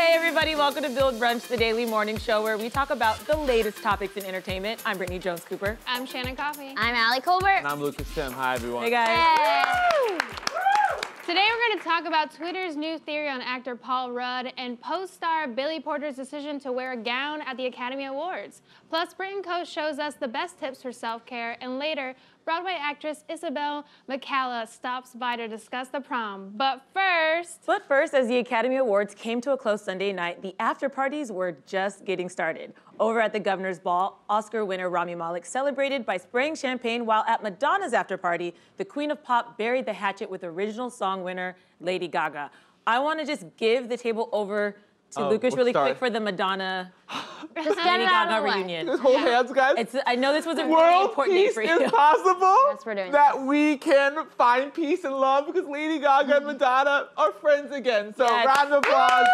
Hey everybody, welcome to Build Brunch, the daily morning show where we talk about the latest topics in entertainment. I'm Brittany Jones-Cooper. I'm Shannon Coffey. I'm Allie Colbert. And I'm Lucas Tim. Hi, everyone. Hey, guys. Hey. Today we're going to talk about Twitter's new theory on actor Paul Rudd and Post-star Billy Porter's decision to wear a gown at the Academy Awards. Plus, Brit & Co shows us the best tips for self-care, and later, Broadway actress Isabelle McCalla stops by to discuss the prom. But first, as the Academy Awards came to a close Sunday night, the after parties were just getting started. Over at the Governor's Ball, Oscar winner Rami Malek celebrated by spraying champagne, while at Madonna's after party, the Queen of Pop buried the hatchet with original song winner Lady Gaga. I want to just give the table over to Lucas really quick for the Madonna Just get it out of the way. reunion. Just hold hands, guys. I know this was a really important day for you. World peace is possible. Yes, we're doing that we can find peace and love because Lady Gaga and Madonna are friends again. So round of applause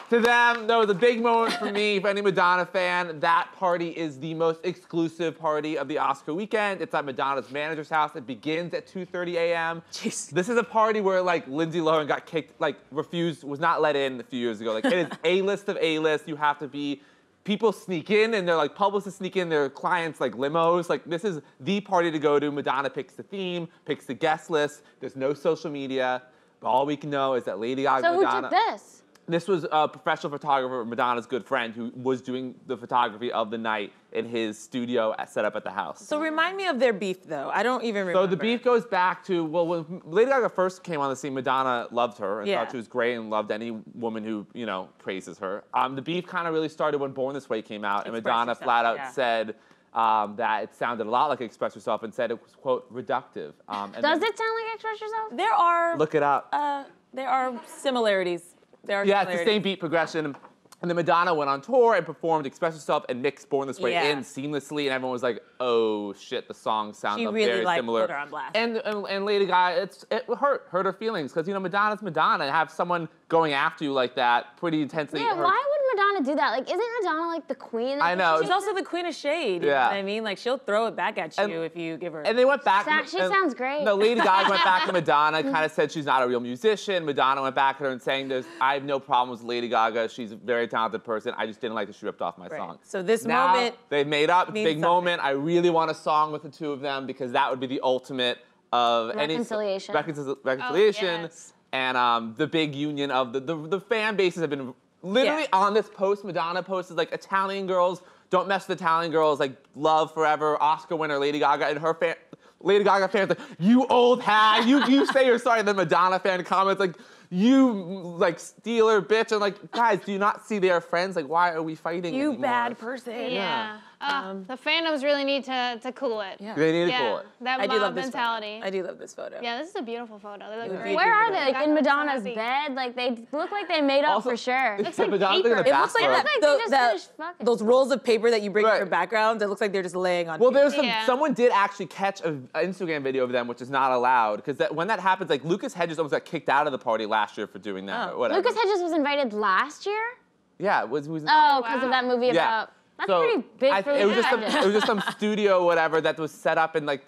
to them. That was a big moment for me. For any Madonna fan, that party is the most exclusive party of the Oscar weekend. It's at Madonna's manager's house. It begins at 2:30 a.m. Jeez. This is a party where like Lindsey Lohan got kicked, like refused, was not let in a few years ago. Like it is A-list of A-list. You have to be. People sneak in, and they're like publicists sneak in their clients like limos. Like this is the party to go to. Madonna picks the theme, picks the guest list. There's no social media. But all we can know is that Lady Gaga, So Madonna. who took this? This was a professional photographer, Madonna's good friend, who was doing the photography of the night in his studio set up at the house. So remind me of their beef, though. I don't even remember. So the beef goes back to, well, when Lady Gaga first came on the scene, Madonna loved her and thought she was great and loved any woman who, you know, praises her. The beef kind of really started when Born This Way came out, and Madonna flat out said that it sounded a lot like Express Yourself and said it was, quote, reductive. Does it sound like Express Yourself? There are... Look it up. There are similarities. Yeah, it's the same beat progression. And then Madonna went on tour and performed Express Yourself and mixed Born This Way in seamlessly, and everyone was like, oh shit, the song sounds very similar. Put her on blast. And Lady Gaga, it hurt her feelings, because, you know, Madonna's Madonna, and have someone going after you like that pretty intensely. Yeah, why would Madonna do that? Like, isn't Madonna like the queen? I know. She's also the queen of shade, you know what I mean? Like, she'll throw it back at you if you give her... And they went back... She sounds great. No, Lady Gaga went back to Madonna, kind of said she's not a real musician. Madonna went back at her and saying, I have no problems with Lady Gaga. She's a very talented person. I just didn't like that she ripped off my song. So this moment... They've made up. Big moment. I really want a song with the two of them because that would be the ultimate of reconciliation. Reconciliation. Oh, yes. And the big union of the fan bases have been literally on this post. Madonna posted like Italian girls, don't mess with Italian girls, like love forever, Oscar winner Lady Gaga, and her Lady Gaga fans like, you old hag, you say you're sorry. And then Madonna fan comments like, you like stealer bitch, and like, guys, do you not see they are friends? Like, why are we fighting You anymore? bad person. Yeah. The fandoms really need to cool it. Yeah. They need to cool it. That mob mentality. I do love this photo. Yeah, this is a beautiful photo. They look great. Where are they? Like in Madonna's bed? Like they look like they made up for sure. Looks like Madonna's paper. in the It looks like bathrobe. those rolls of paper that you bring in your backgrounds. It looks like they're just laying on. Well, there's someone did actually catch an Instagram video of them, which is not allowed, because when that happens, like Lucas Hedges almost got kicked out of the party last year for doing that. Or whatever. Lucas Hedges was invited last year? Yeah, was Oh, because of that movie about. That's pretty big for it was Lucas just some studio or whatever that was set up in like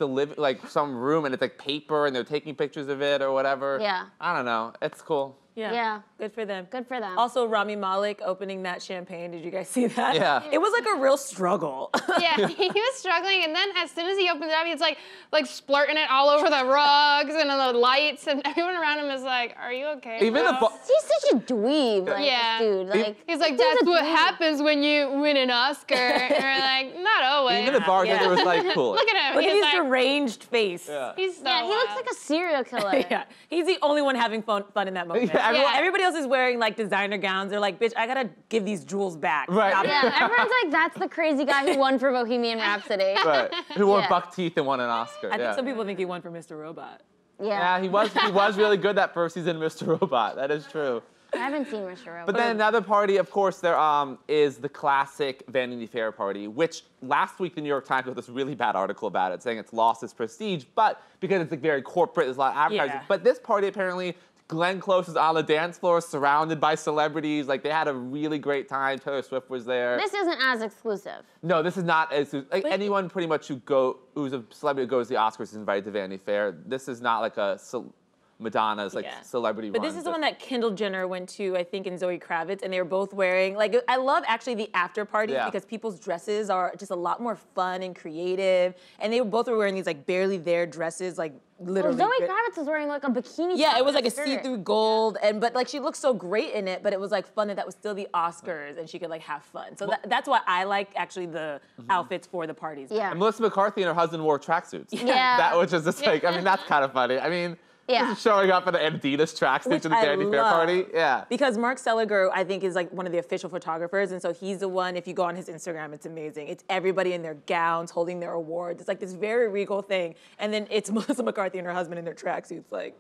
some room, and it's like paper, and they're taking pictures of it or whatever. Yeah. I don't know. It's cool. Yeah. Good for them. Good for them. Also, Rami Malek opening that champagne. Did you guys see that? Yeah. It was like a real struggle. Yeah, he was struggling, and then as soon as he opens it up, he's like splurting it all over the rugs and the lights, and everyone around him is like, "Are you okay?" Even He's such a dweeb, like, this dude. Like, he's like, "That's what happens when you win an Oscar." And we're like, "Not always." Even the bartender was like, "Cool." Look at him. Look at his like, deranged face. Yeah. He's so he looks like a serial killer. Yeah, he's the only one having fun in that moment. Yeah, Everybody else is wearing like designer gowns. They're like, bitch, I gotta give these jewels back. Right. Yeah, everyone's like, that's the crazy guy who won for Bohemian Rhapsody. Right. Who wore buck teeth and won an Oscar. I think some people think he won for Mr. Robot. Yeah, he was really good that first season, Mr. Robot. That is true. I haven't seen Mr. Robot. But then another party, of course, there is the classic Vanity Fair party, which last week the New York Times wrote this really bad article about it, saying it's lost its prestige, but because it's like very corporate, there's a lot of advertising. Yeah. But this party apparently, Glenn Close is on the dance floor, surrounded by celebrities. Like they had a really great time. Taylor Swift was there. This isn't as exclusive. No, this is not as like anyone pretty much who's a celebrity who goes to the Oscars is invited to Vanity Fair. This is not like a Madonna's like celebrity But run. this is the one that Kendall Jenner went to, I think, and Zoe Kravitz, and they were both wearing, like, I love actually the after parties because people's dresses are just a lot more fun and creative, and they both were wearing these, like, barely there dresses, like, literally. Well, Zoe Kravitz was wearing, like, a bikini. Yeah, it was like a see-through gold, but, like, she looked so great in it, but it was, like, fun that was still the Oscars, and she could, like, have fun. So that's why I like, actually, the outfits for the parties. Yeah. And Melissa McCarthy and her husband wore tracksuits. Yeah. That was just like, I mean, that's kind of funny. I mean, just showing up in an Adidas tracksuit to the Vanity Fair party. Yeah. Because Mark Seliger, I think, is like one of the official photographers, and so he's the one, if you go on his Instagram, it's amazing. It's everybody in their gowns holding their awards. It's like this very regal thing. And then it's Melissa McCarthy and her husband in their tracksuits, like.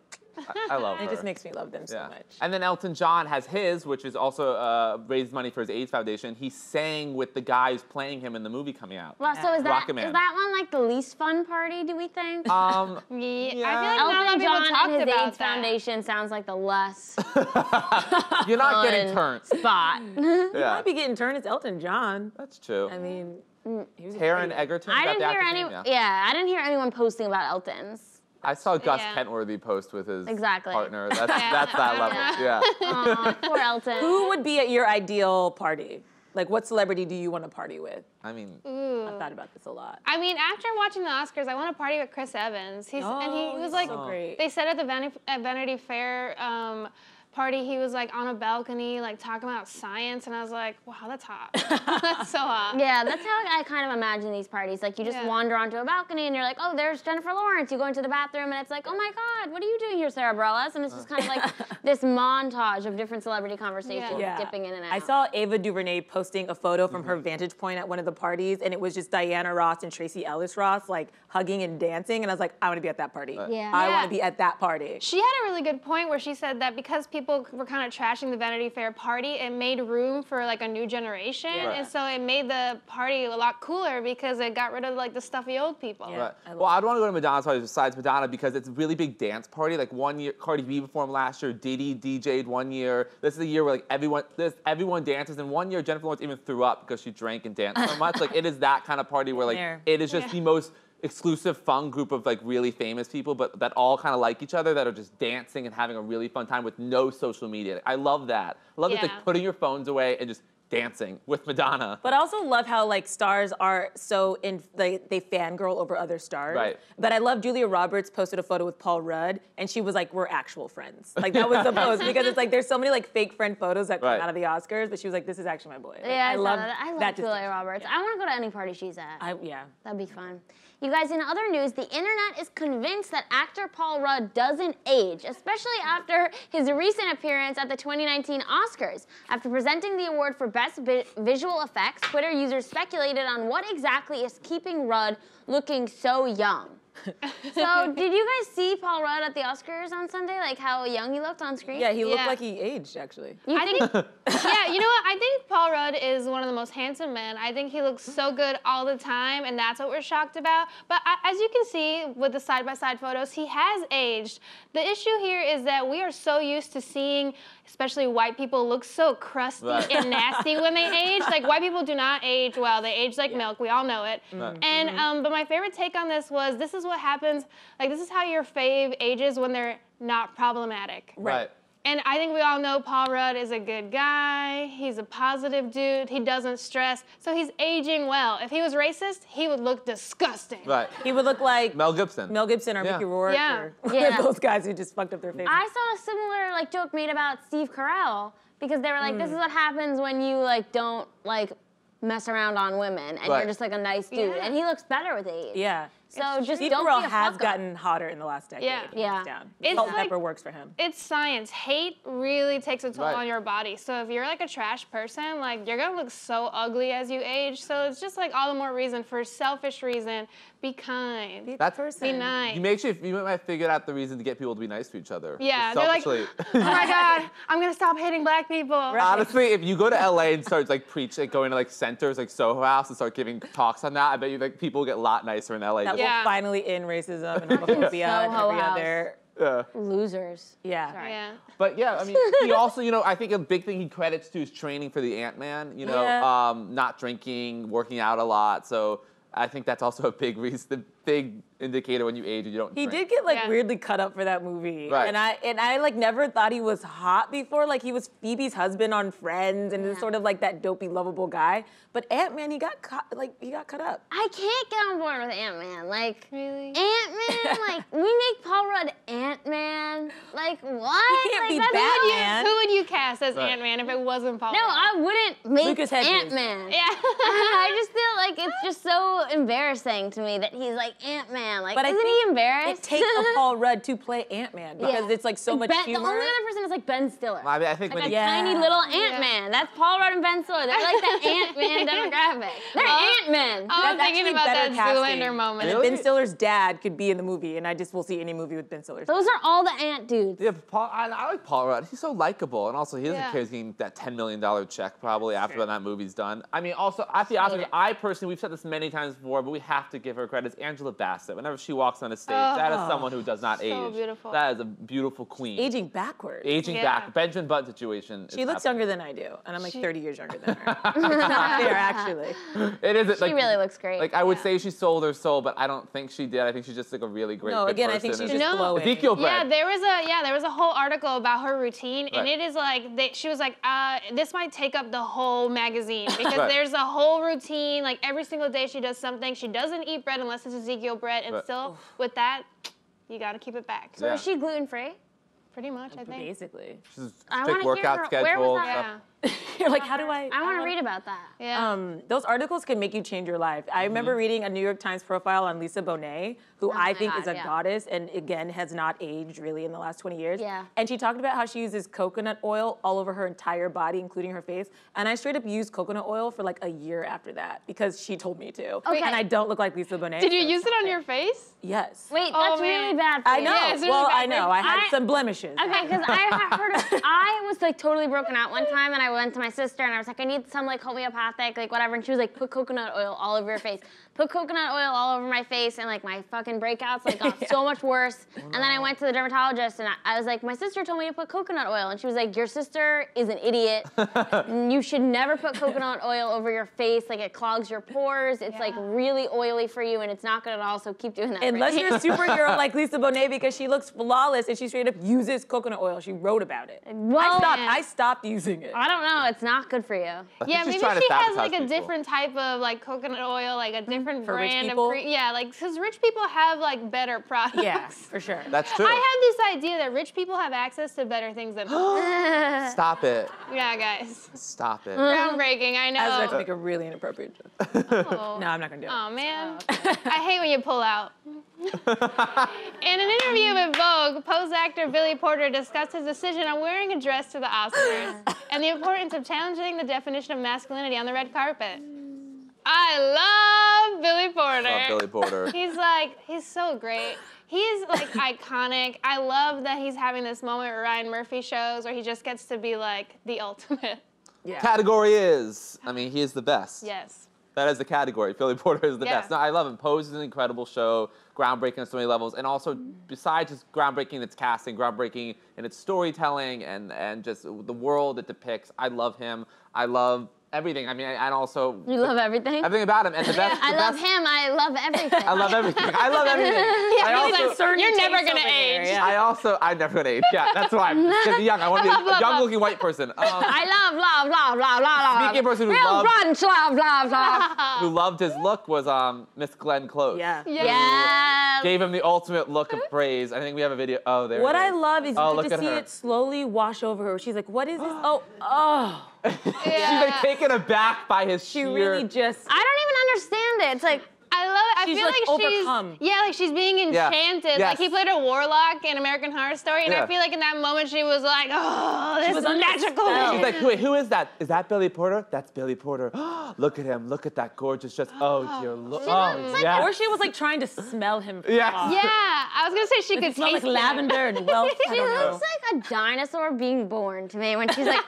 I love her. It just makes me love them so much. And then Elton John has his, which is also raised money for his AIDS Foundation. He sang with the guy who's playing him in the movie coming out. Well, so is that one like the least fun party, do we think? I feel like Elton John and his AIDS that. Foundation sounds like the less You're not getting turned. spot. You might be getting turned. It's Elton John. That's true. I mean, he was Taron Egerton. I didn't hear I didn't hear anyone posting about Elton's. I saw Gus Kentworthy post with his partner. That's that level. Yeah. Aww, poor Elton. Who would be at your ideal party? Like, what celebrity do you want to party with? I mean, I've thought about this a lot. I mean, after watching the Oscars, I want to party with Chris Evans. And he was like, so great. They said at the Vanity Fair party, he was like on a balcony, like talking about science, and I was like, wow, that's hot. That's so hot. Yeah, that's how I kind of imagine these parties. Like, you just wander onto a balcony, and you're like, oh, there's Jennifer Lawrence. You go into the bathroom, and it's like, oh my God, what are you doing here, Sarah Bareilles? And it's just kind of like this montage of different celebrity conversations dipping in and out. I saw Ava DuVernay posting a photo from her vantage point at one of the parties, and it was just Diana Ross and Tracee Ellis Ross, like, hugging and dancing, and I was like, I want to be at that party. I want to be at that party. She had a really good point where she said that because people were kind of trashing the Vanity Fair party, it made room for like a new generation, and so it made the party a lot cooler because it got rid of like the stuffy old people. Well, I'd want to go to Madonna's party besides Madonna because it's a really big dance party. Like one year, Cardi B performed last year, Diddy DJ'd one year. This is a year where like everyone dances, and one year Jennifer Lawrence even threw up because she drank and danced so much. Like it is that kind of party where like it is just the most exclusive, fun group of like really famous people, but that all kind of like each other, that are just dancing and having a really fun time with no social media. I love that. I love just like putting your phones away and just dancing with Madonna. But I also love how like stars are so they fangirl over other stars. Right. But I love Julia Roberts posted a photo with Paul Rudd, and she was like, we're actual friends. Like that was the post, because it's like there's so many like fake friend photos that come out of the Oscars, but she was like, this is actually my boy. Like, I love that. I love Julia Roberts. Yeah. I want to go to any party she's at. That'd be fun. You guys, in other news, the internet is convinced that actor Paul Rudd doesn't age, especially after his recent appearance at the 2019 Oscars. After presenting the award for Best Visual Effects, Twitter users speculated on what exactly is keeping Rudd looking so young. So, did you guys see Paul Rudd at the Oscars on Sunday? Like how young he looked on screen? Yeah, he looked like he aged, actually. You think? Yeah, you know what? I think Paul Rudd is one of the most handsome men. I think he looks so good all the time, and that's what we're shocked about. But as you can see with the side-by-side photos, he has aged. The issue here is that we are so used to seeing, especially white people, look so crusty and nasty when they age. Like, white people do not age well. They age like milk. We all know it. And but my favorite take on this was, this is what happens. Like, this is how your fave ages when they're not problematic. Right. And I think we all know Paul Rudd is a good guy. He's a positive dude. He doesn't stress. So he's aging well. If he was racist, he would look disgusting. Right. He would look like Mel Gibson or Mickey Rourke or those guys who just fucked up their faces. I saw a similar like joke made about Steve Carell, because they were like, this is what happens when you like don't like mess around on women and you're just like a nice dude. And he looks better with age. Yeah. So just Steve don't Carell be a has fuck-up. gotten hotter in the last decade. Yeah. Down. It's Salt like, and pepper works for him. It's science. Hate really takes a toll on your body. So if you're like a trash person, like you're gonna look so ugly as you age. So it's just like all the more reason, for selfish reason, be kind. Be nice. You might figure out the reason to get people to be nice to each other. Yeah, they're like, oh my God, I'm gonna stop hating black people. Honestly, if you go to LA and start like preaching, going to like centers like Soho House and start giving talks on that, I bet you like people get a lot nicer in LA. That will finally end racism and homophobia and every other. Losers. Yeah. But yeah, I mean, he also, you know, I think a big thing he credits to is training for the Ant-Man, you know, not drinking, working out a lot. So I think that's also a big reason, big indicator when you age and you don't He drink. did get like weirdly cut up for that movie. Right. And I like never thought he was hot before. Like he was Phoebe's husband on Friends and is sort of like that dopey, lovable guy. But Ant-Man, he got cut up. I can't get on board with Ant-Man. Like, really? Ant-Man, like, we make Paul Rudd Ant-Man. Like, what? He can't like, be that's Batman. Who would you cast as Ant-Man if it wasn't Paul No, Rudd? I wouldn't make Lucas Hedges. Ant-Man. Yeah. I just feel like it's just so embarrassing to me that he's like Ant-Man. Like, But I isn't think he embarrassed? It takes a Paul Rudd to play Ant-Man because it's like so much humor. The only other person is like Ben Stiller. I mean, I think Like when a tiny little Ant-Man. That's Paul Rudd and Ben Stiller. They're like the Ant-Man demographic. They're Ant-Men. I was That's thinking actually about that better casting. Zoolander moment. And Ben Stiller's dad could be in the movie, and I just will see any movie with Ben Stiller's. Those are all the Ant dudes. Yeah, Paul, I like Paul Rudd. He's so likable, and also he doesn't Yeah. care he's getting that $10 million check probably after when that movie's done. I mean, also at the Oscars, I personally, we've said this many times before, but we have to give her credit. It's Angela Bassett. Whenever she walks on a stage, that is someone who does not age. Beautiful. That is a beautiful queen. Aging backwards. Aging back. Benjamin Button situation. She looks younger than I do, and I'm like 30 years younger than her. It's not fair, actually. It isn't. She really looks great. Like I would say she sold her soul, but I don't think she did. I think she's just like a really great. No, good again, I person. think she's And just glowing. Ezekiel Yeah, bread. there was a whole article about her routine, and Right. it is like she was like, this might take up the whole magazine because Right. there's a whole routine. Like every single day she does something. She doesn't eat bread unless it's Ezekiel bread, and Right. still with that, you got to keep it back. So is she gluten-free? Pretty much, I think. Basically. She's I thick wanna hear workout her- schedule. where was that? stuff. Yeah. You're like, how do I? I want to read about that. Yeah. Those articles can make you change your life. I remember reading a New York Times profile on Lisa Bonet, who I think is a goddess and again has not aged really in the last 20 years. Yeah. And she talked about how she uses coconut oil all over her entire body, including her face. And I straight up used coconut oil for like a year after that because she told me to. Okay. And I don't look like Lisa Bonet. Did you so use it on your face? Yes. Wait, Oh, that's man. really bad for I you. know. Yeah, it's really well, bad I know. I had I- some blemishes. Okay, because I have heard of, I was like totally broken out one time and I went to my sister and I was like, I need some like homeopathic, like whatever. And she was like, put coconut oil all over your face. Put coconut oil all over my face and like my fucking breakouts like got so much worse. And then I went to the dermatologist and I was like, my sister told me to put coconut oil. And she was like, your sister is an idiot. You should never put coconut oil over your face. Like it clogs your pores. It's like really oily for you and it's not good at all. So keep doing that. Unless right? you're a superhero like Lisa Bonet because she looks flawless and she straight up uses coconut oil. She wrote about it. Well, I stopped using it. I don't know. It's not good for you. Yeah, she's maybe trying to she has sabotage like a people. different type of like coconut oil, like a different For rich brand people? of yeah, like because rich people have like better products. Yeah, for sure. That's true. I have this idea that rich people have access to better things than poor. Stop it. Yeah, guys. Stop it. Groundbreaking, I I was about to know. make a really inappropriate joke. Oh. No, I'm not gonna do it. Oh man, I hate when you pull out. In an interview with Vogue, Pose actor Billy Porter discussed his decision on wearing a dress to the Oscars and the importance of challenging the definition of masculinity on the red carpet. I love Billy Porter. Love Billy Porter. He's so great. He's like iconic. I love that he's having this moment where Ryan Murphy shows where he just gets to be like the ultimate. Yeah. Category is, I mean, he is the best. Yes. That is the category. Billy Porter is the Yeah. best. No, I love him. Pose is an incredible show, groundbreaking on so many levels, and also besides just groundbreaking in its casting, groundbreaking in its storytelling, and just the world it depicts. I love him. I love everything. I mean, and also You love everything? everything about him. And the best. I the love best, him. I love everything. I love everything. I love everything. You're never gonna age. I'm never gonna age. Yeah, that's why I'm just gonna be young. I want to be a young-looking white person. I love. Speaking of a person who Real loved, brunch, love. who loved his look was Miss Glenn Close. Yeah. Yeah. Gave him the ultimate look of praise. I think we have a video. Oh, there. What it I is. love is Oh, you look get to at see her. it slowly wash over her. She's like, what is this? Oh. She's like taken aback by his She sheer. really just. I don't even understand it. It's like, I love it. I She's, feel like, like overcome. like she's being enchanted. Yes. Like he played a warlock in American Horror Story, and Yeah. I feel like in that moment she was like, oh, this was is under magical. spell. She's like, wait, who is that? Is that Billy Porter? That's Billy Porter. Look at him. Look at that gorgeous dress. Oh, dear. Oh, yeah. Or she was like trying to smell him. from Yeah. afar. Yeah, I was gonna say she It could smelled taste like lavender and wealth. I she don't know. looks like a dinosaur being born to me when she's like,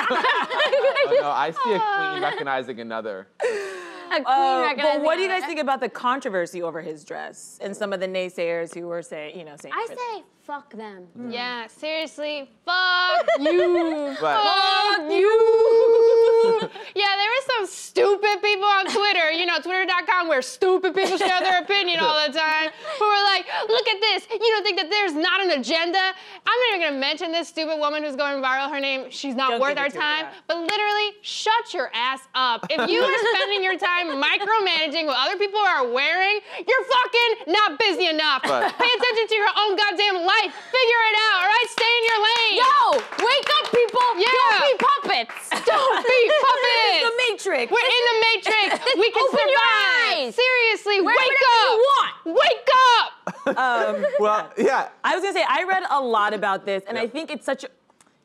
Oh, no, I see a queen recognizing another. a queen But recognizing what do you guys another. think about the controversy over his dress and some of the naysayers who were saying, saying? I say, fuck them. Yeah, seriously, fuck you. But Fuck you. Yeah, there were some stupid people on Twitter, on Twitter.com where stupid people share their opinion all the time, who are like, look at this. You don't think that there's not an agenda? I'm not even gonna mention this stupid woman who's going viral. Her name, she's not worth our time. But literally, shut your ass up. If you are spending your time micromanaging what other people are wearing, you're fucking not busy enough. Right. Pay attention to your own goddamn life. Figure it out, all right? Stay in your lane. Yo, wake up, people. Yeah. Don't be puppets. Don't be puppets. This is the Matrix. We're in the Matrix. We can Open survive. your eyes. Seriously, Wear wake whatever up. you want. Wake up. Well, yeah. I was gonna say, I read a lot about this, and I think it's such a,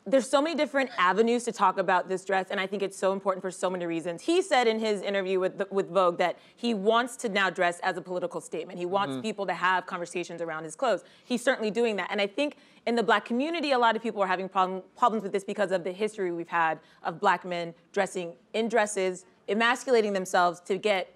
there's so many different avenues to talk about this dress, and I think it's so important for so many reasons. He said in his interview with Vogue that he wants to now dress as a political statement. He wants people to have conversations around his clothes. He's certainly doing that, and I think in the Black community, a lot of people are having problems with this because of the history we've had of Black men dressing in dresses, emasculating themselves to get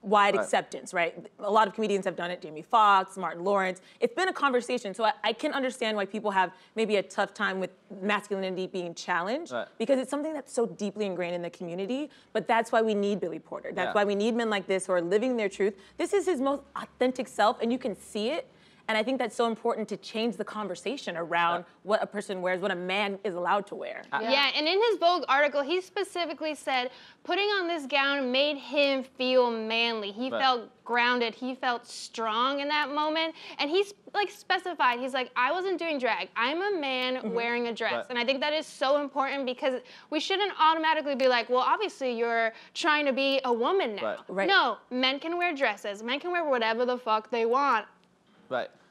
wide acceptance, right? A lot of comedians have done it, Jamie Foxx, Martin Lawrence. It's been a conversation, so I can understand why people have maybe a tough time with masculinity being challenged, because it's something that's so deeply ingrained in the community, but that's why we need Billy Porter. That's why we need men like this who are living their truth. This is his most authentic self, and you can see it. And I think that's so important to change the conversation around what a person wears, what a man is allowed to wear. Yeah, and in his Vogue article, he specifically said putting on this gown made him feel manly. He felt grounded. He felt strong in that moment. And he's like specified, he's like, I wasn't doing drag. I'm a man wearing a dress. And I think that is so important because we shouldn't automatically be like, well, obviously you're trying to be a woman now. No, men can wear dresses. Men can wear whatever the fuck they want.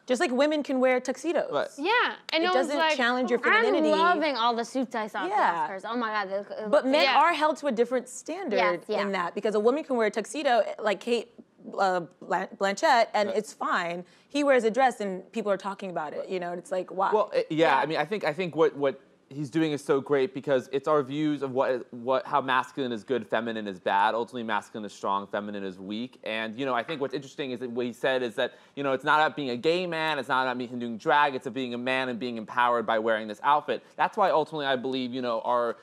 Just like women can wear tuxedos. Yeah, and it no doesn't like, challenge your femininity. I'm loving all the suits I saw at the Oscars. Oh my God. But men are held to a different standard in that, because a woman can wear a tuxedo like Kate Blanchett, and it's fine. He wears a dress and people are talking about it, you know, and it's like, why? Well, I mean, I think what he's doing is so great because it's our views of how masculine is good, feminine is bad. Ultimately, masculine is strong, feminine is weak. And, you know, I think what's interesting is that what he said is that, you know, it's not about being a gay man, it's not about him doing drag, it's about being a man and being empowered by wearing this outfit. That's why ultimately I believe, you know, our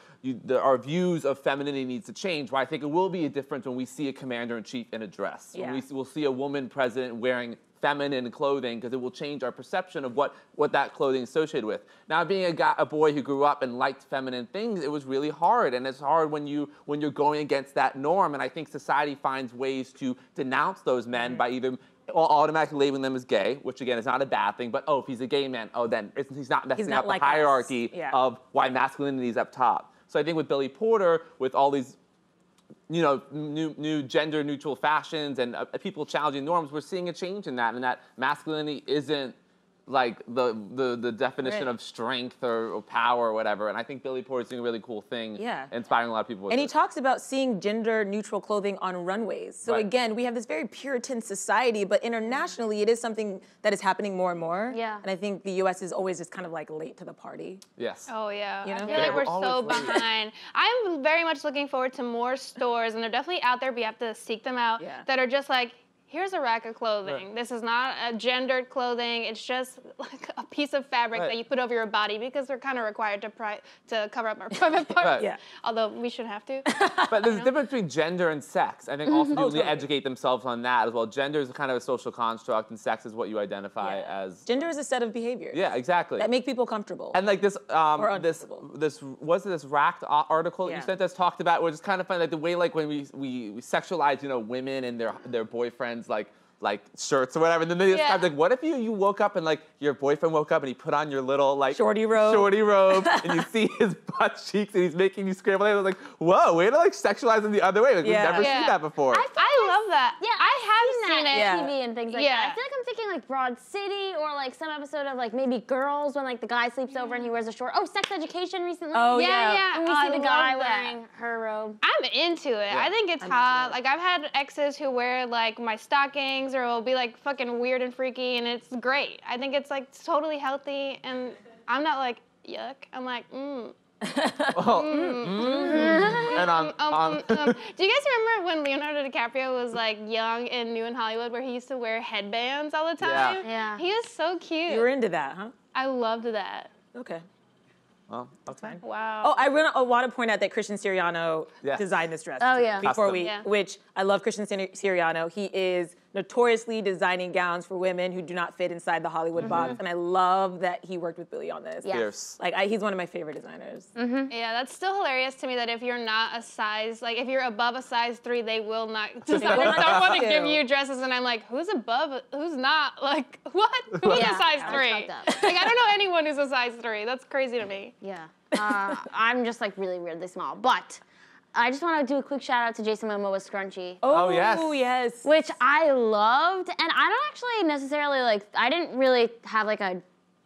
views of femininity needs to change. Why I think it will be a difference when we see a commander-in-chief in a dress. When we'll see a woman president wearing feminine clothing, because it will change our perception of what that clothing is associated with. Now, being a boy who grew up and liked feminine things, it was really hard, and it's hard when you're going against that norm. And I think society finds ways to denounce those men by either automatically labeling them as gay, which again is not a bad thing, but if he's a gay man, then he's not messing up the hierarchy of why masculinity is up top. So I think with Billy Porter, with all these, you know, new gender-neutral fashions and people challenging norms, we're seeing a change in that, and that masculinity isn't like the definition of strength or power or whatever. And I think Billy Porter's doing a really cool thing, inspiring a lot of people with And it. he talks about seeing gender-neutral clothing on runways. So again, we have this very Puritan society, but internationally, it is something that is happening more and more. Yeah. And I think the U.S. is always just kind of like late to the party. Yes. Oh yeah, you know? I feel like we're so behind. I'm very much looking forward to more stores, and they're definitely out there, but you have to seek them out, that are just like, here's a rack of clothing. This is not a gendered clothing. It's just like a piece of fabric that you put over your body, because we're kind of required to cover up our private parts. Although we shouldn't have to. But there's a difference between gender and sex. I think also people need to educate themselves on that as well. Gender is kind of a social construct, and sex is what you identify as. Gender is a set of behaviors. Yeah, exactly. That make people comfortable. And like this, this Racked article you sent us talked about, which is kind of funny, like the way like when we sexualize, you know, women and their boyfriends like shirts or whatever, and then they just kind of like, what if you woke up and like your boyfriend woke up and he put on your little like shorty robe and you see his butt cheeks and he's making you scramble. I was like, whoa, way to like sexualize him the other way. Like we've never seen that before. I love that. Yeah, I have seen it. TV and things like that. I feel like I'm thinking like Broad City, or like some episode of like maybe Girls, when like the guy sleeps over and he wears a short. Oh, Sex Education recently. Oh And we see the guy wearing her robe. I'm into it. I think it's hot. Like I've had exes who wear like my stockings, or it'll be like fucking weird and freaky, and it's great. I think it's like totally healthy, and I'm not like yuck. I'm like And do you guys remember when Leonardo DiCaprio was like young and new in Hollywood, where he used to wear headbands all the time? Yeah. He was so cute. You were into that, huh? I loved that. Okay. Well, that's fine. Wow. Oh, I want to point out that Christian Siriano designed this dress. Oh, yeah. Before Custom. which I love Christian Siriano. He is notoriously designing gowns for women who do not fit inside the Hollywood box, and I love that he worked with Billie on this. Yeah. Fierce. Like, he's one of my favorite designers. Yeah, that's still hilarious to me that if you're not a size, like if you're above a size 3, they will not. Designers don't want to give you dresses, and I'm like, who's above? Who's not? Like, what? Who's a size 3? Like, I don't know anyone who's a size 3. That's crazy to me. Yeah. I'm just like really weirdly small, but I just want to do a quick shout out to Jason Momoa's scrunchie. Oh, yes. Oh, yes. Which I loved, and I don't actually necessarily like, I didn't really have like a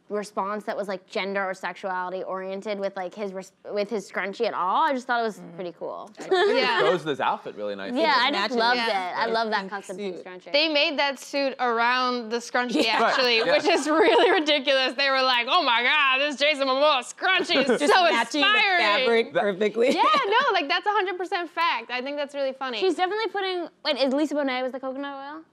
response that was like gender or sexuality oriented with like his scrunchie at all. I just thought it was pretty cool. Yeah. Goes with this outfit really nicely. Yeah, I just loved it. Yeah. I love that custom pink scrunchie. They made that suit around the scrunchie, actually, which is really ridiculous. They were like, oh my God, this Jason Momoa scrunchie is Just so matching inspiring. the fabric perfectly. Yeah, no, like that's 100% fact. I think that's really funny. She's definitely putting, wait, is Lisa Bonet was the coconut oil?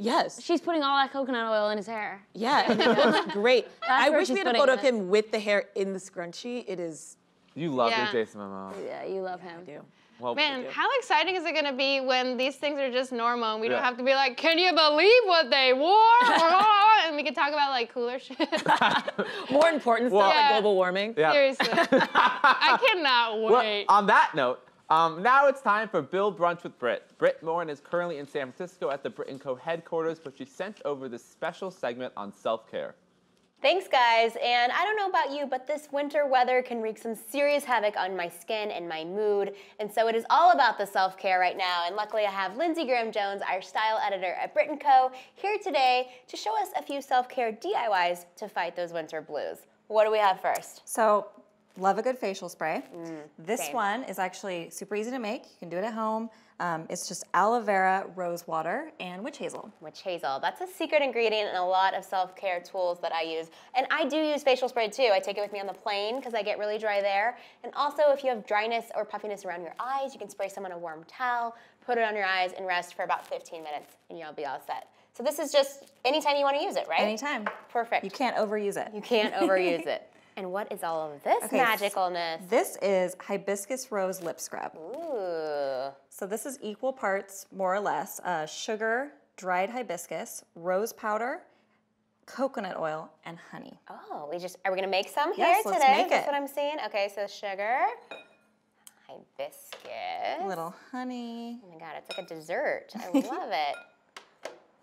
Yes. She's putting all that coconut oil in his hair. Yeah, it looks great. I where wish we she's had a putting photo it. of him with the hair in the scrunchie. It is. You love Yeah. your Jason Momoa. Yeah, you love him. I do. Well, Man, how exciting is it going to be when these things are just normal and we don't Yeah. have to be like, can you believe what they wore? And we can talk about like cooler shit. More important stuff Yeah. like global warming. Yeah. Seriously. I cannot Well, wait. on that note, now it's time for Build Brunch with Britt. Britt Morin is currently in San Francisco at the Brit & Co. headquarters, but she sent over this special segment on self-care. Thanks, guys. And I don't know about you, but this winter weather can wreak some serious havoc on my skin and my mood. And so it is all about the self-care right now. And luckily, I have Lindsey Graham-Jones, our style editor at Brit & Co., here today to show us a few self-care DIYs to fight those winter blues. What do we have first? So, love a good facial spray. This same. one is actually super easy to make. You can do it at home. It's just aloe vera, rose water, and witch hazel. Witch hazel. That's a secret ingredient in a lot of self-care tools that I use. And I do use facial spray too. I take it with me on the plane because I get really dry there. And also if you have dryness or puffiness around your eyes, you can spray some on a warm towel, put it on your eyes, and rest for about 15 minutes, and you'll be all set. So this is just anytime you want to use it, right? Anytime. Perfect. You can't overuse it. You can't overuse it. And what is all of this magicalness? This is hibiscus rose lip scrub. Ooh. So this is equal parts, more or less, sugar, dried hibiscus, rose powder, coconut oil, and honey. Oh, are we gonna make some here Yes, today? let's make That's it. what I'm seeing. Okay, so sugar, hibiscus. A little honey. Oh my God, it's like a dessert. I love it.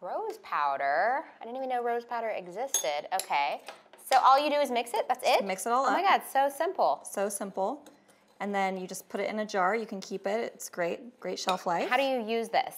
Rose powder. I didn't even know rose powder existed. Okay. So all you do is mix it? That's it? Mix it all Oh up. my God, so simple. So simple. And then you just put it in a jar. You can keep it. It's great, great shelf life. How do you use this?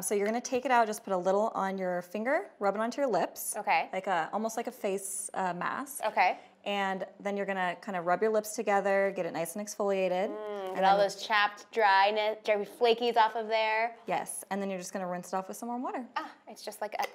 So you're gonna take it out, just put a little on your finger, rub it onto your lips. Okay. Like almost like a face mask. Okay. And then you're gonna kind of rub your lips together, get it nice and exfoliated. Get all those chapped dryness, dry flakies off of there. Yes, and then you're just gonna rinse it off with some warm water. Ah, it's just like a,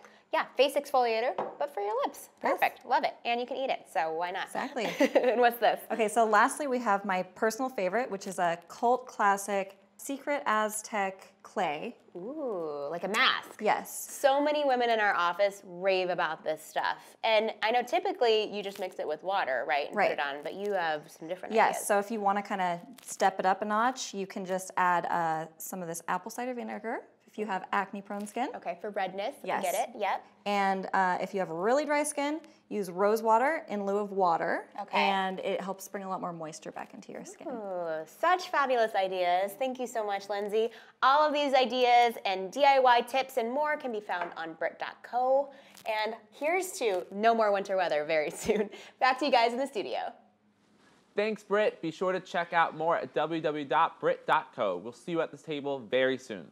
face exfoliator, but for your lips. Perfect, love it. And you can eat it, so why not? Exactly. And what's this? Okay, so lastly we have my personal favorite, which is a cult classic Secret Aztec clay. Ooh, like a mask. Yes. So many women in our office rave about this stuff. And I know typically you just mix it with water, right? And Right. put it on, but you have some different Yes, ideas. so if you want to kind of step it up a notch, you can just add some of this apple cider vinegar if you have acne-prone skin. Okay, for redness, Yes. I get it, yep. And if you have really dry skin, use rose water in lieu of water. Okay. And it helps bring a lot more moisture back into your skin. Ooh, such fabulous ideas. Thank you so much, Lindsey. All of these ideas and DIY tips and more can be found on Brit.co. And here's to no more winter weather very soon. Back to you guys in the studio. Thanks, Britt. Be sure to check out more at www.brit.co. We'll see you at this table very soon.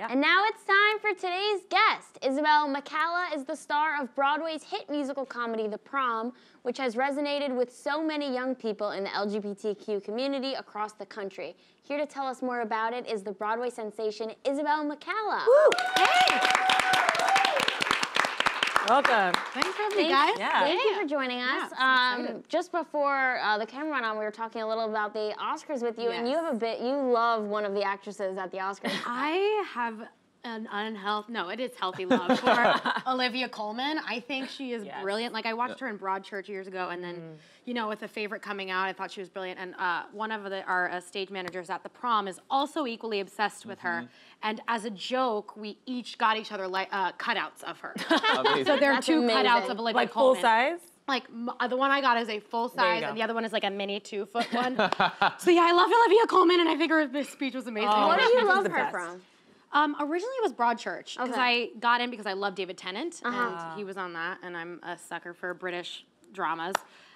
And now it's time for today's guest. Isabelle McCalla is the star of Broadway's hit musical comedy, The Prom, which has resonated with so many young people in the LGBTQ community across the country. Here to tell us more about it is the Broadway sensation, Isabelle McCalla. Woo! Hey! Welcome. Thanks for having me, guys. Yeah. Thank you for joining us. excited. Just before the camera went on, we were talking a little about the Oscars with you, and Yes. you love one of the actresses at the Oscars. I have an unhealthy, no, it is healthy love for Olivia Colman. I think she is brilliant. Like, I watched her in Broadchurch years ago, and then, you know, with The Favorite coming out, I thought she was brilliant. And one of our stage managers at the prom is also equally obsessed with her. And as a joke, we each got each other like cutouts of her. So there are two cutouts of Olivia like Colman. full size? Like, the one I got is a full size, and the other one is like a mini 2-foot one. So yeah, I loved Olivia Colman, and I think her speech was amazing. What do you love her from? Originally it was Broadchurch, because I got in because I love David Tennant, and he was on that, and I'm a sucker for British dramas.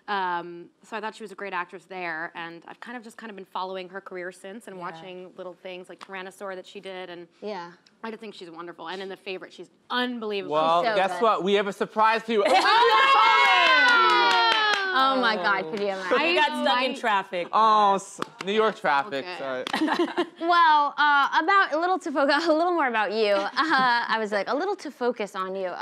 So I thought she was a great actress there, and I've kind of been following her career since and watching little things like Tyrannosaur that she did, and I just think she's wonderful. And in The Favorite, she's unbelievable. Well, guess what? We have a surprise for you. Oh my God, could you imagine? I got stuck in traffic. Oh, New York traffic. Sorry. Well, about a little more about you. I was like, a little to focus on you.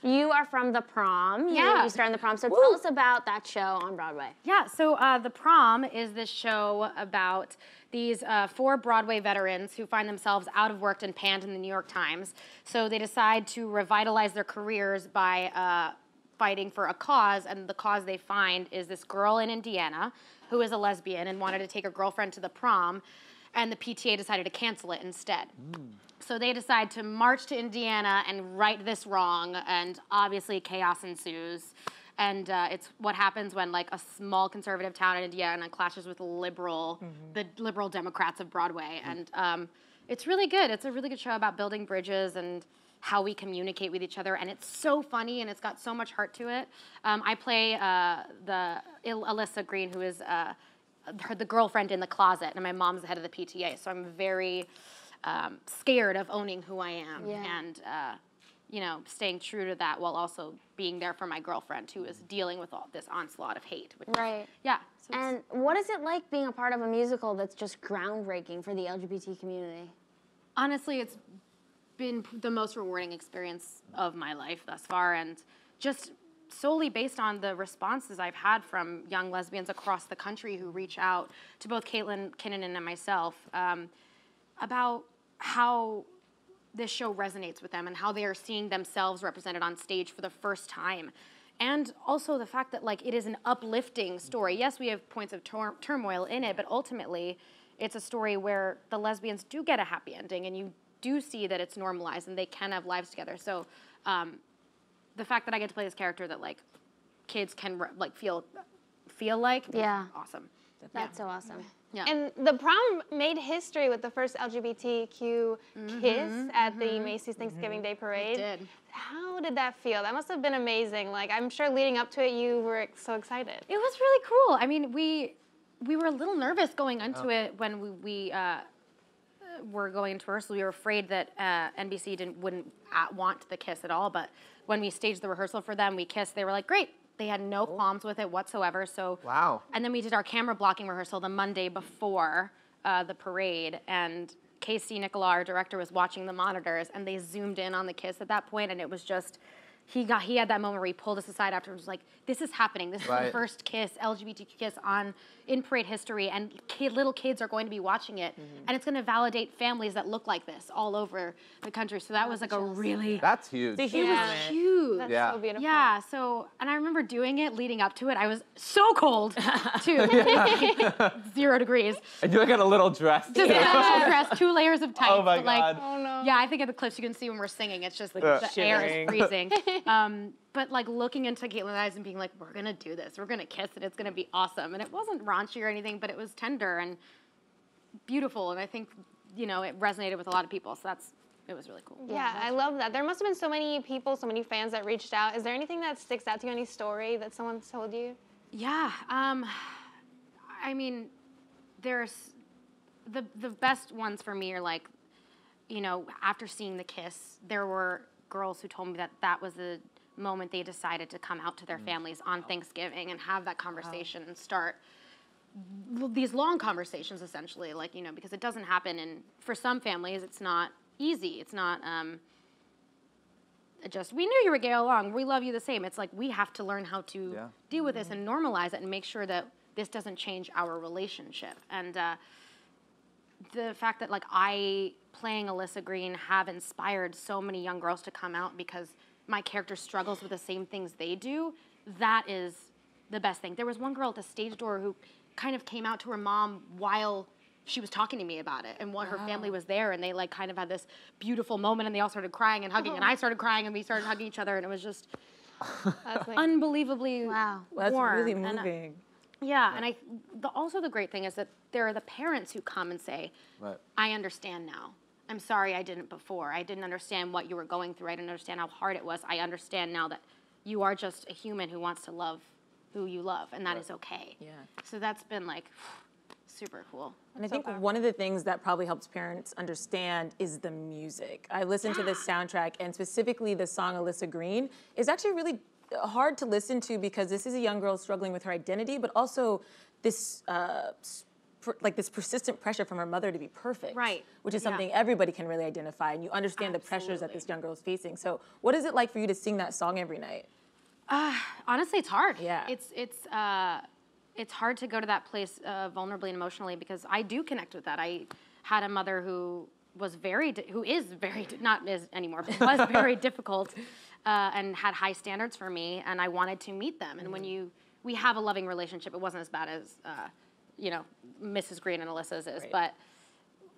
You are from The Prom. You started in The Prom. So tell us about that show on Broadway. Yeah, so The Prom is this show about these 4 Broadway veterans who find themselves out of work and panned in the New York Times. So they decide to revitalize their careers by fighting for a cause, and the cause they find is this girl in Indiana who is a lesbian and wanted to take her girlfriend to the prom, and the PTA decided to cancel it instead. So they decide to march to Indiana and right this wrong, and obviously chaos ensues. And it's what happens when like a small conservative town in Indiana clashes with the liberal Democrats of Broadway. And it's really good. It's a really good show about building bridges and how we communicate with each other, and it's so funny, and it's got so much heart to it. I play Alyssa Green, who is the girlfriend in the closet, and my mom's the head of the PTA, so I'm very scared of owning who I am, and you know, staying true to that while also being there for my girlfriend, who is dealing with all this onslaught of hate. Which yeah. So and what is it like being a part of a musical that's just groundbreaking for the LGBT community? Honestly, it's been the most rewarding experience of my life thus far, and just solely based on the responses I've had from young lesbians across the country who reach out to both Caitlin Kinnunen and myself about how this show resonates with them and how they are seeing themselves represented on stage for the first time. And also the fact that like it is an uplifting story. Yes, we have points of turmoil in it, but ultimately it's a story where the lesbians do get a happy ending, and you do see that it's normalized and they can have lives together. So the fact that I get to play this character that like kids can like feel like, awesome. That's so awesome. Yeah. And The Prom made history with the first LGBTQ kiss at the Macy's Thanksgiving Day Parade. It did. How did that feel? That must have been amazing. Like, I'm sure leading up to it, you were so excited. It was really cool. I mean, we were a little nervous going into it when we were going into rehearsal. We were afraid that NBC wouldn't want the kiss at all, but when we staged the rehearsal for them, we kissed. They were like, great. They had no qualms with it whatsoever. So and then we did our camera blocking rehearsal the Monday before the parade, and Casey Nicola, our director, was watching the monitors, and they zoomed in on the kiss at that point, and it was just, he had that moment where he pulled us aside afterwards, like, this is happening. This is the first kiss, LGBTQ kiss in parade history, and little kids are going to be watching it, and it's going to validate families that look like this all over the country. So that was like a really... That's huge. It was huge. That's so beautiful. Yeah, so, and I remember doing it, leading up to it. I was so cold, too. 0 degrees. And you got a little dress. Just a little dress, 2 layers of tights. Oh my but like, God. Oh no. Yeah, I think at the clips you can see when we're singing, it's just like the air is freezing. But like looking into Caitlin's eyes and being like, we're gonna do this, we're gonna kiss and it's gonna be awesome. And it wasn't raunchy or anything, but it was tender and beautiful. And I think, you know, it resonated with a lot of people. So it was really cool. Yeah, I love that. There must have been so many people, so many fans that reached out. Is there anything that sticks out to you, any story that someone's told you? Yeah, I mean, there's the best ones for me are like, you know, after seeing the kiss, there were girls who told me that that was the moment they decided to come out to their families on Thanksgiving and have that conversation and start these long conversations, essentially, like, you know, because it doesn't happen, and for some families it's not easy. It's not just, we knew you were gay all along, we love you the same. It's like, we have to learn how to deal with this and normalize it and make sure that this doesn't change our relationship. And the fact that like I playing Alyssa Green have inspired so many young girls to come out because my character struggles with the same things they do, that is the best thing. There was one girl at the stage door who kind of came out to her mom while she was talking to me about it, and her family was there, and they like kind of had this beautiful moment, and they all started crying and hugging, and I started crying, and we started hugging each other, and it was just unbelievably warm. That's really moving. And also the great thing is that there are the parents who come and say, I understand now. I'm sorry I didn't before. I didn't understand what you were going through. I didn't understand how hard it was. I understand now that you are just a human who wants to love who you love, and that is okay. So that's been like super cool. And I think one of the things that probably helps parents understand is the music. I listened to this soundtrack, and specifically the song Alyssa Green is actually really hard to listen to because this is a young girl struggling with her identity, but also this this persistent pressure from her mother to be perfect, which is something everybody can really identify, and you understand the pressures that this young girl is facing. So what is it like for you to sing that song every night? Honestly, it's hard. It's hard to go to that place vulnerably and emotionally because I do connect with that. I had a mother who was not is anymore, but was very difficult and had high standards for me, and I wanted to meet them. And when we have a loving relationship, it wasn't as bad as Mrs. Green and Alyssa's is, but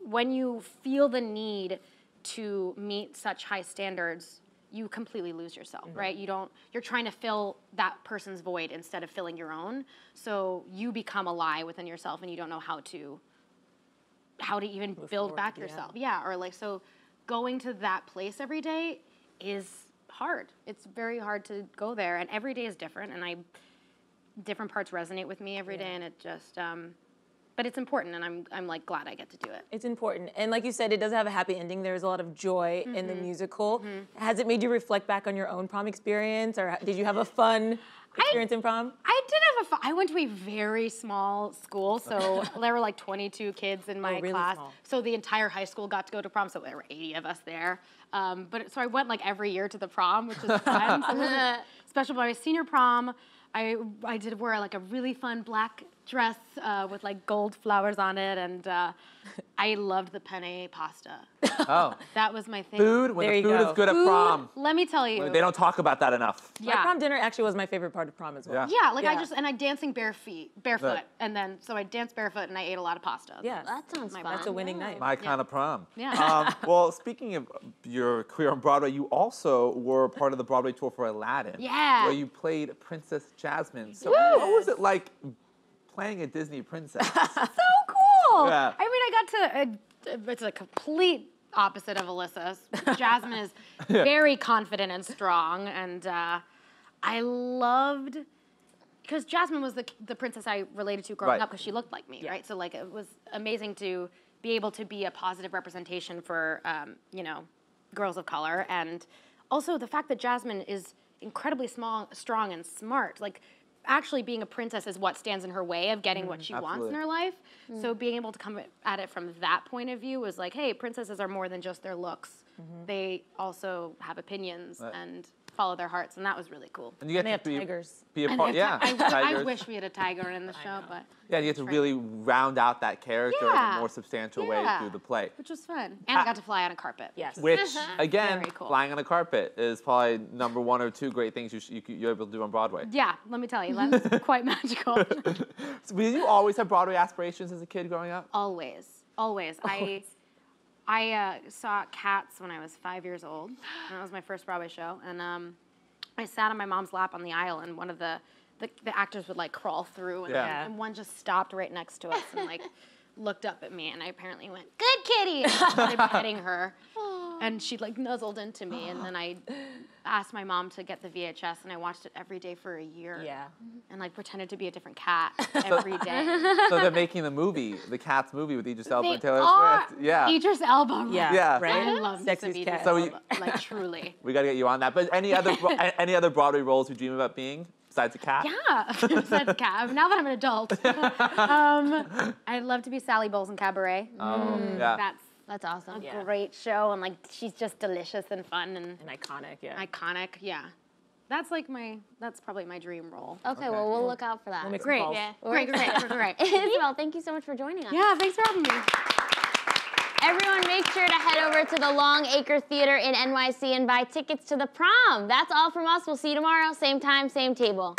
when you feel the need to meet such high standards, you completely lose yourself, right? You're trying to fill that person's void instead of filling your own. So you become a lie within yourself and you don't know how to even build back yourself. Or like, so going to that place every day is hard. It's very hard to go there, and every day is different, and different parts resonate with me every day, and it just, but it's important, and I'm like glad I get to do it. It's important, and like you said, it does have a happy ending. There's a lot of joy in the musical. Has it made you reflect back on your own prom experience, or did you have a fun experience in prom? I did have a fun. I went to a very small school, so there were like 22 kids in my class. Small. So the entire high school got to go to prom, so there were 80 of us there. So I went like every year to the prom, which was fun. So it was special. But my senior prom, I did wear like a really fun black dress with like gold flowers on it, and I loved the penne pasta. Oh. That was my thing. Food? When the food is good at prom. Let me tell you. They don't talk about that enough. My prom dinner actually was my favorite part of prom as well. I dancing barefoot, and then so I danced barefoot and I ate a lot of pasta. Yeah, that sounds fun. That's a winning night. My kind of prom. Yeah. Well, speaking of your career on Broadway, you also were part of the Broadway tour for Aladdin. Yeah. Where you played Princess Jasmine. So what was it like playing a Disney princess? So cool. Yeah. I mean, I got to, it's a complete opposite of Alyssa's. Jasmine is very confident and strong, and I loved, because Jasmine was the princess I related to growing up because she looked like me, right? So like it was amazing to be able to be a positive representation for, girls of color, and also the fact that Jasmine is incredibly strong and smart. Like, actually being a princess is what stands in her way of getting what she wants in her life. So being able to come at it from that point of view was like, hey, princesses are more than just their looks. They also have opinions and follow their hearts, and that was really cool. And you get to tigers. Be a part, I wish we had a tiger in the show, but you get to really round out that character in a more substantial way through the play, which was fun. And I got to fly on a carpet. Yes, which again, cool. Flying on a carpet is probably number 1 or 2 great things you're able to do on Broadway. Yeah, let me tell you, that's quite magical. So did you always have Broadway aspirations as a kid growing up? Always. I saw Cats when I was 5 years old, and that was my first Broadway show. And I sat on my mom's lap on the aisle, and one of the actors would like crawl through, and one just stopped right next to us and like looked up at me, and I apparently went, "Good kitty," and I started petting her. And she like nuzzled into me, and then I asked my mom to get the VHS, and I watched it every day for a year. Yeah. And like pretended to be a different cat every day. So they're making the Cats movie with Idris Elba and Taylor Swift. Yeah. Idris Elba. Yeah. Right. I love Sexiest cat. So like truly. We got to get you on that. But any other Broadway roles you dream about being besides a cat? Yeah, besides a cat. Now that I'm an adult, I'd love to be Sally Bowles in Cabaret. Oh, yeah. That's awesome. A great show, and like she's just delicious and fun and iconic. Iconic, yeah. That's probably my dream role. Okay, well, we'll look out for that. We'll make some Great, calls. great. Isabelle, thank you so much for joining us. Yeah, thanks for having me. Everyone, make sure to head over to the Long Acre Theater in NYC and buy tickets to the prom. That's all from us. We'll see you tomorrow, same time, same table.